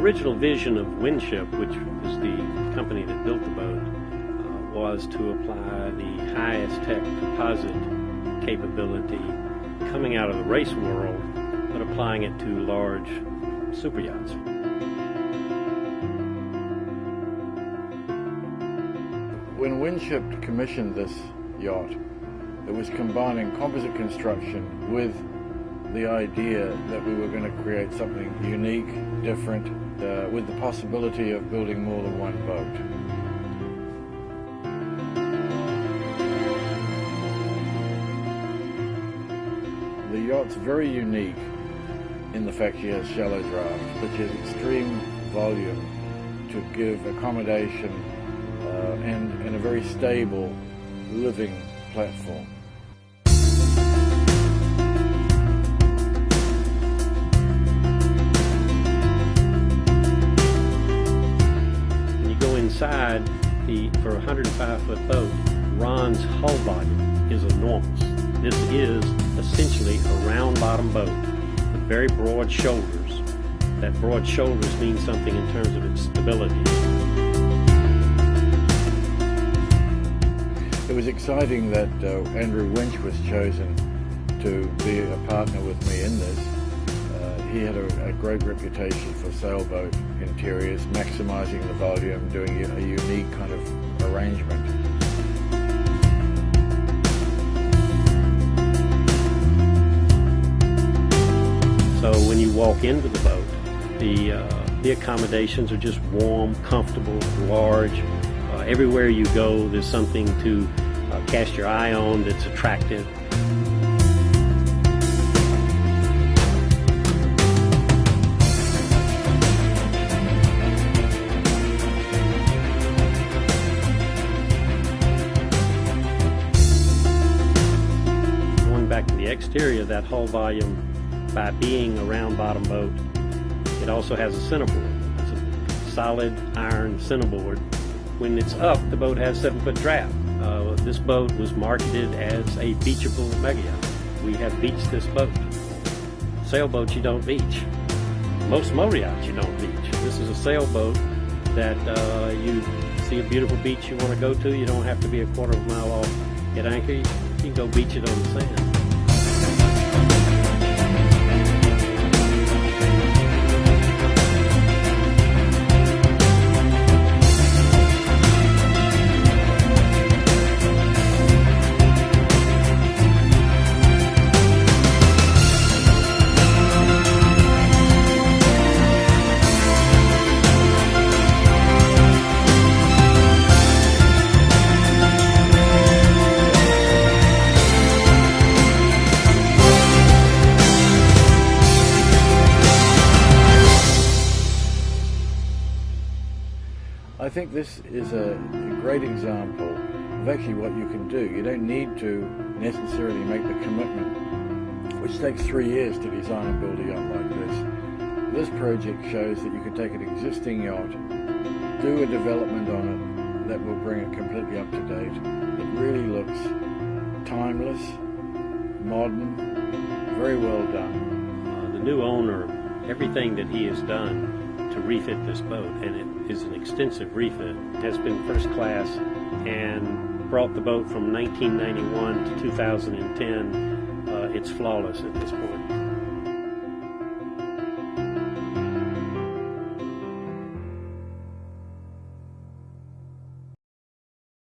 original vision of Winship, which was the company that built the boat, was to apply the highest tech composite capability coming out of the race world, but applying it to large super yachts. When Winship commissioned this yacht, it was combining composite construction with the idea that we were going to create something unique, different, with the possibility of building more than one boat. The yacht's very unique in the fact she has shallow draft, but she has extreme volume to give accommodation and a very stable living platform. When you go inside, for a 105-foot boat, Ron's hull volume is enormous. This is essentially a round bottom boat with very broad shoulders. That broad shoulders mean something in terms of its stability. It was exciting that Andrew Winch was chosen to be a partner with me in this. He had a great reputation for sailboat interiors, maximizing the volume, doing a unique kind of arrangement. So when you walk into the boat, the accommodations are just warm, comfortable, large. Everywhere you go, there's something to cast your eye on that's attractive. Going back to the exterior, that hull volume, by being a round bottom boat, it also has a centerboard. It's a solid iron centerboard. When it's up, the boat has 7-foot draft. This boat was marketed as a beachable mega yacht. We have beached this boat. Sailboats you don't beach. Most motor yachts you don't beach. This is a sailboat that you see a beautiful beach you want to go to. You don't have to be a quarter of a mile off at anchor. You can go beach it on the sand. I think this is a great example of actually what you can do. You don't need to necessarily make the commitment, which takes 3 years to design and build a yacht like this. This project shows that you can take an existing yacht, do a development on it that will bring it completely up to date. It really looks timeless, modern, very well done. The new owner, everything that he has done to refit this boat, and it is an extensive refit, has been first class and brought the boat from 1991 to 2010. It's flawless at this point.